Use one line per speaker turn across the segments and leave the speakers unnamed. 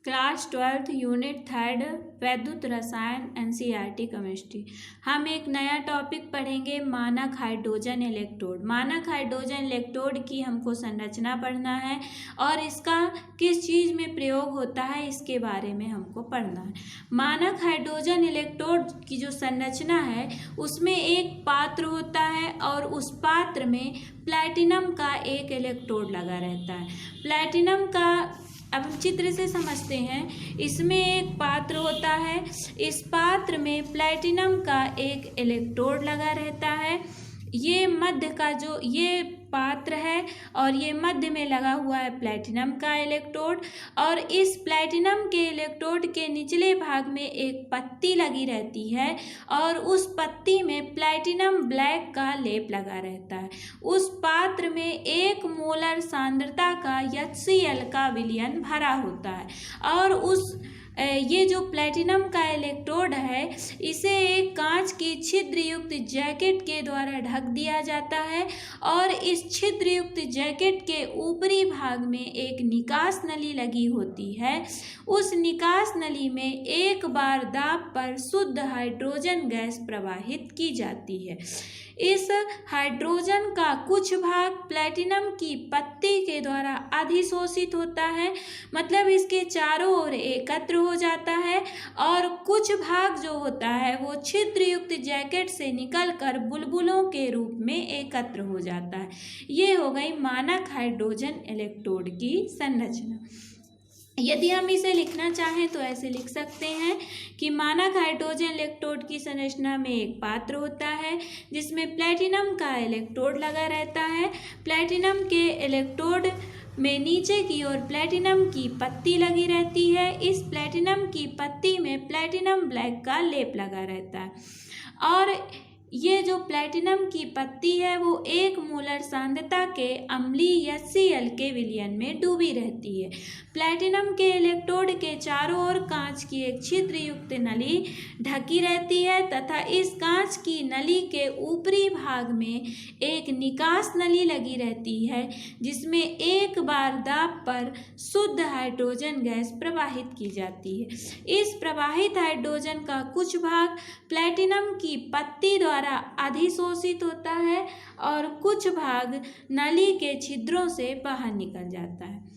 Class 12 unit 3 वैद्युत रसायन NCERT chemistry. हम एक नया टॉपिक पढ़ेंगे, मानक हाइड्रोजन इलेक्ट्रोड। मानक हाइड्रोजन इलेक्ट्रोड की हमको संरचना पढ़ना है और इसका किस चीज़ में प्रयोग होता है इसके बारे में हमको पढ़ना है। मानक हाइड्रोजन इलेक्ट्रोड की जो संरचना है उसमें एक पात्र होता है और उस पात्र में प्लैटिनम का एक इलेक्ट्रोड लगा रहता है। प्लैटिनम का अब हम चित्र से समझते हैं। इसमें एक पात्र होता है, इस पात्र में प्लैटिनम का एक इलेक्ट्रोड लगा रहता है। ये मध्य का जो ये पात्र है और ये मध्य में लगा हुआ है प्लैटिनम का इलेक्ट्रोड, और इस प्लैटिनम के इलेक्ट्रोड के निचले भाग में एक पत्ती लगी रहती है और उस पत्ती में प्लैटिनम ब्लैक का लेप लगा रहता है। उस पात्र में 1 मोलर सांद्रता का HCl का विलयन भरा होता है और ये जो प्लैटिनम का इलेक्ट्रोड है इसे एक कांच की छिद्र युक्त जैकेट के द्वारा ढक दिया जाता है और इस छिद्र युक्त जैकेट के ऊपरी भाग में एक निकास नली लगी होती है। उस निकास नली में एक बार दाब पर शुद्ध हाइड्रोजन गैस प्रवाहित की जाती है। इस हाइड्रोजन का कुछ भाग प्लैटिनम की पत्ती के द्वारा अधिशोषित होता है, मतलब इसके चारों ओर एकत्र हो जाता है, और कुछ भाग जो होता है वो छिद्र युक्त जैकेट से निकलकर बुलबुलों के रूप में एकत्र हो जाता है। ये हो गई मानक हाइड्रोजन इलेक्ट्रोड की संरचना। यदि हम इसे लिखना चाहें तो ऐसे लिख सकते हैं कि मानक हाइड्रोजन इलेक्ट्रोड की संरचना में एक पात्र होता है जिसमें प्लैटिनम का इलेक्ट्रोड लगा रहता है। प्लैटिनम के इलेक्ट्रोड में नीचे की ओर प्लैटिनम की पत्ती लगी रहती है। इस प्लैटिनम की पत्ती में प्लैटिनम ब्लैक का लेप लगा रहता है और ये जो प्लैटिनम की पत्ती है वो 1 मोलर सांद्रता के अम्लीय HCl के विलयन में डूबी रहती है। प्लैटिनम के इलेक्ट्रोड के चारों ओर कांच की एक छिद्र युक्त नली ढकी रहती है तथा इस कांच की नली के ऊपरी भाग में एक निकास नली लगी रहती है जिसमें एक बार दाब पर शुद्ध हाइड्रोजन गैस प्रवाहित की जाती है। इस प्रवाहित हाइड्रोजन का कुछ भाग प्लैटिनम की पत्ती द्वारा अधिशोषित होता है और कुछ भाग नली के छिद्रों से बाहर निकल जाता है।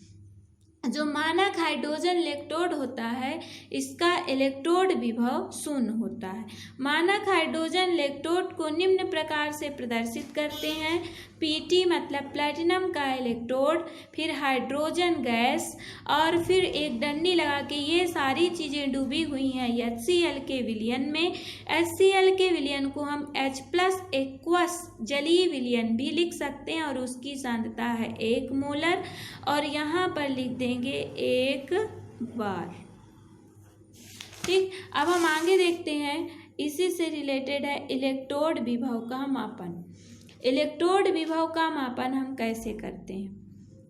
जो मानक हाइड्रोजन इलेक्ट्रोड होता है इसका इलेक्ट्रोड विभव 0 होता है। मानक हाइड्रोजन इलेक्ट्रोड को निम्न प्रकार से प्रदर्शित करते हैं। PT मतलब प्लैटिनम का इलेक्ट्रोड, फिर हाइड्रोजन गैस और फिर एक डंडी लगा के ये सारी चीज़ें डूबी हुई हैं HCl के विलयन में। HCl के विलयन को हम H+ एक्वस जलीय विलयन भी लिख सकते हैं और उसकी सांद्रता है 1 मोलर, और यहाँ पर लिख देंगे 1 बार। ठीक, अब हम आगे देखते हैं, इसी से रिलेटेड है इलेक्ट्रोड विभव का मापन। इलेक्ट्रोड विभव का मापन हम कैसे करते हैं?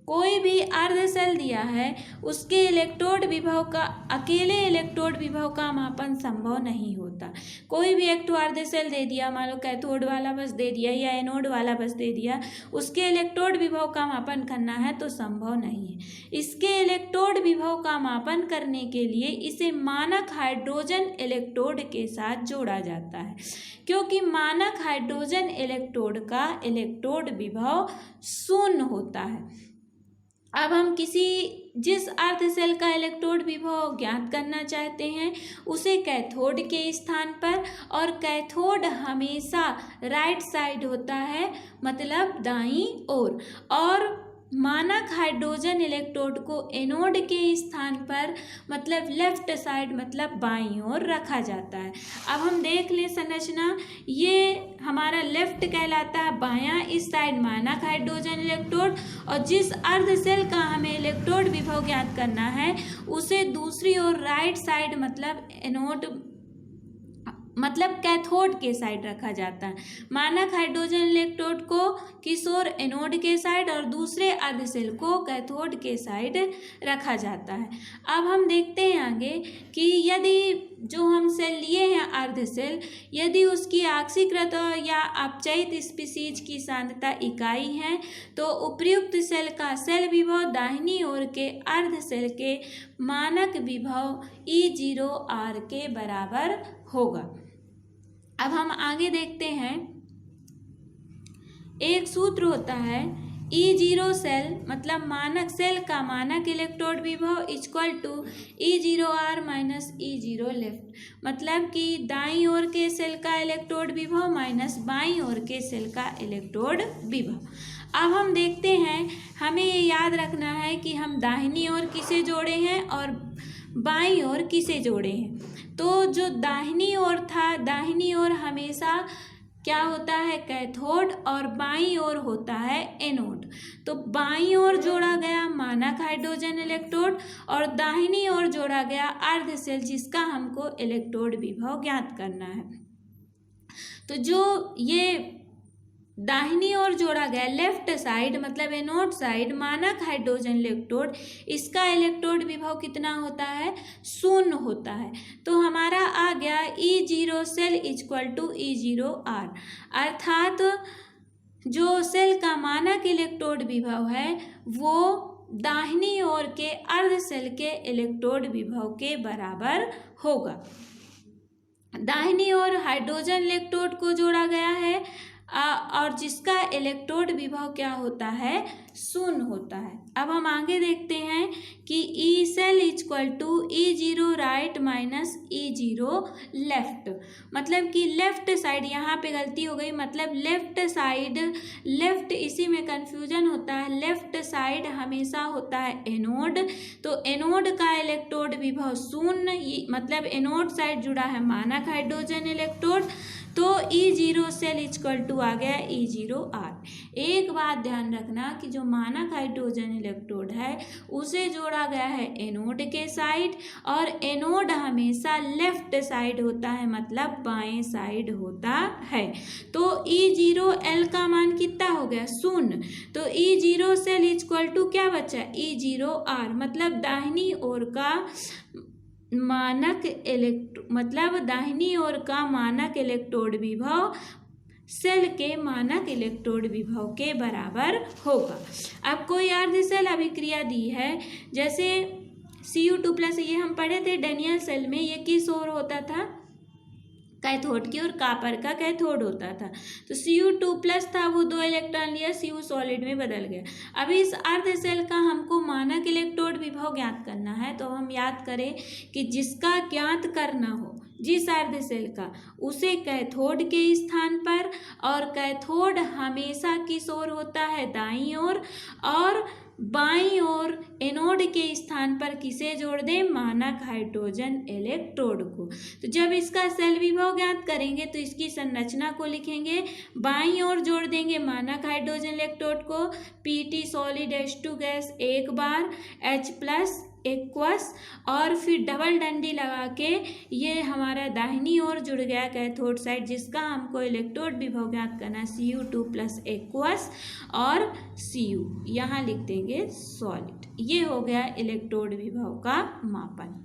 कोई भी अर्धशेल दिया है उसके इलेक्ट्रोड विभव का, अकेले इलेक्ट्रोड विभव का मापन संभव नहीं होता। कोई भी एक अर्धशेल दे दिया, मान लो कैथोड वाला बस दे दिया या एनोड वाला बस दे दिया, उसके इलेक्ट्रोड विभव का मापन करना है तो संभव नहीं है। इसके इलेक्ट्रोड विभव का मापन करने के लिए इसे मानक हाइड्रोजन इलेक्ट्रोड के साथ जोड़ा जाता है, क्योंकि मानक हाइड्रोजन इलेक्ट्रोड का इलेक्ट्रोड विभव 0 होता है। अब हम जिस अर्धशेल का इलेक्ट्रोड विभव ज्ञात करना चाहते हैं उसे कैथोड के स्थान पर, और कैथोड हमेशा राइट साइड होता है, मतलब दाईं ओर, और मानक हाइड्रोजन इलेक्ट्रोड को एनोड के स्थान पर, मतलब लेफ्ट साइड, मतलब बाईं ओर रखा जाता है। अब हम देख लें संरचना, ये हमारा लेफ्ट कहलाता है, बायां इस साइड मानक हाइड्रोजन इलेक्ट्रोड, और जिस अर्धशेल का हमें इलेक्ट्रोड विभव ज्ञात करना है उसे दूसरी ओर राइट साइड, मतलब एनोड मतलब कैथोड के साइड रखा जाता है। मानक हाइड्रोजन इलेक्ट्रोड को किशोर एनोड के साइड और दूसरे अर्धशेल को कैथोड के साइड रखा जाता है। अब हम देखते हैं आगे कि यदि जो हम सेल लिए हैं अर्धशेल, यदि उसकी ऑक्सीकृत या अपचयित स्पीशीज की सांद्रता इकाई है तो उपर्युक्त सेल का सेल विभव दाहिनी ओर के अर्धशेल के मानक विभव E0R के बराबर होगा। अब हम आगे देखते हैं, एक सूत्र होता है E0 सेल मतलब मानक सेल का मानक इलेक्ट्रोड विभव equal to E0R minus E0 left, मतलब कि दाईं ओर के सेल का इलेक्ट्रोड विभव माइनस बाईं ओर के सेल का इलेक्ट्रोड विभव। अब हम देखते हैं, हमें ये याद रखना है कि हम दाहिनी ओर किसे जोड़े हैं और बाईं ओर किसे जोड़े हैं। तो जो दाहिनी ओर था, दाहिनी ओर हमेशा क्या होता है कैथोड और बाईं ओर होता है एनोड। तो बाईं ओर जोड़ा गया मानक हाइड्रोजन इलेक्ट्रोड और दाहिनी ओर जोड़ा गया अर्धशेल जिसका हमको इलेक्ट्रोड विभव ज्ञात करना है। तो जो ये दाहिनी ओर जोड़ा गया लेफ्ट साइड मतलब एनोड साइड मानक हाइड्रोजन इलेक्ट्रोड, इसका इलेक्ट्रोड विभव कितना होता है, 0 होता है। तो हमारा आ गया E0 cell equal to E0R, अर्थात जो सेल का मानक इलेक्ट्रोड विभव है वो दाहिनी ओर के अर्धशेल के इलेक्ट्रोड विभव के बराबर होगा। दाहिनी ओर हाइड्रोजन इलेक्ट्रोड को जोड़ा गया है और जिसका इलेक्ट्रोड विभव क्या होता है, 0 होता है। अब हम आगे देखते हैं कि E cell equal to E0 right minus E0 left, मतलब कि लेफ्ट साइड, यहाँ पे गलती हो गई, मतलब लेफ्ट साइड, लेफ्ट इसी में कंफ्यूजन होता है, लेफ्ट साइड हमेशा होता है एनोड। तो एनोड का इलेक्ट्रोड विभव 0, मतलब एनोड साइड जुड़ा है मानक हाइड्रोजन इलेक्ट्रोड, तो E0 सेल इक्वल टू आ गया E0R। एक बात ध्यान रखना कि जो मानक हाइड्रोजन इलेक्ट्रोड है उसे जोड़ा गया है एनोड के साइड और एनोड हमेशा लेफ्ट साइड होता है, मतलब बाएं साइड होता है। तो E0L का मान कितना हो गया, 0। तो E0 सेल इक्वल टू क्या बचा, E0R, मतलब दाहिनी ओर का मानक मतलब दाहिनी ओर का मानक इलेक्ट्रोड विभव सेल के मानक इलेक्ट्रोड विभव के बराबर होगा। अब कोई अर्धशेल अभिक्रिया दी है, जैसे Cu2+, ये हम पढ़े थे डेनियल सेल में, ये किस ओर होता था, कैथोड की, और कॉपर का कैथोड होता था। तो Cu2+ था, वो 2 इलेक्ट्रॉन लिया, Cu सॉलिड में बदल गया। अभी इस अर्धशेल का हमको मानक इलेक्ट्रोड विभव ज्ञात करना है, तो हम याद करें कि जिसका ज्ञात करना हो जिस अर्धशेल का, उसे कैथोड के स्थान पर, और कैथोड हमेशा किस ओर होता है, दाईं ओर, और बाईं ओर एनोड के स्थान पर किसे जोड़ दें, मानक हाइड्रोजन इलेक्ट्रोड को। तो जब इसका सेल विभव ज्ञात करेंगे तो इसकी संरचना को लिखेंगे, बाईं ओर जोड़ देंगे मानक हाइड्रोजन इलेक्ट्रोड को, Pt सॉलिड H2 गैस एक बार, H+ एक्वस, और फिर डबल डंडी लगा के ये हमारा दाहिनी ओर जुड़ गया कैथोड साइड जिसका हमको इलेक्ट्रोड विभव ज्ञात करना है, Cu2+ एक्वस और Cu यहाँ लिख देंगे सॉलिड। ये हो गया इलेक्ट्रोड विभव का मापन।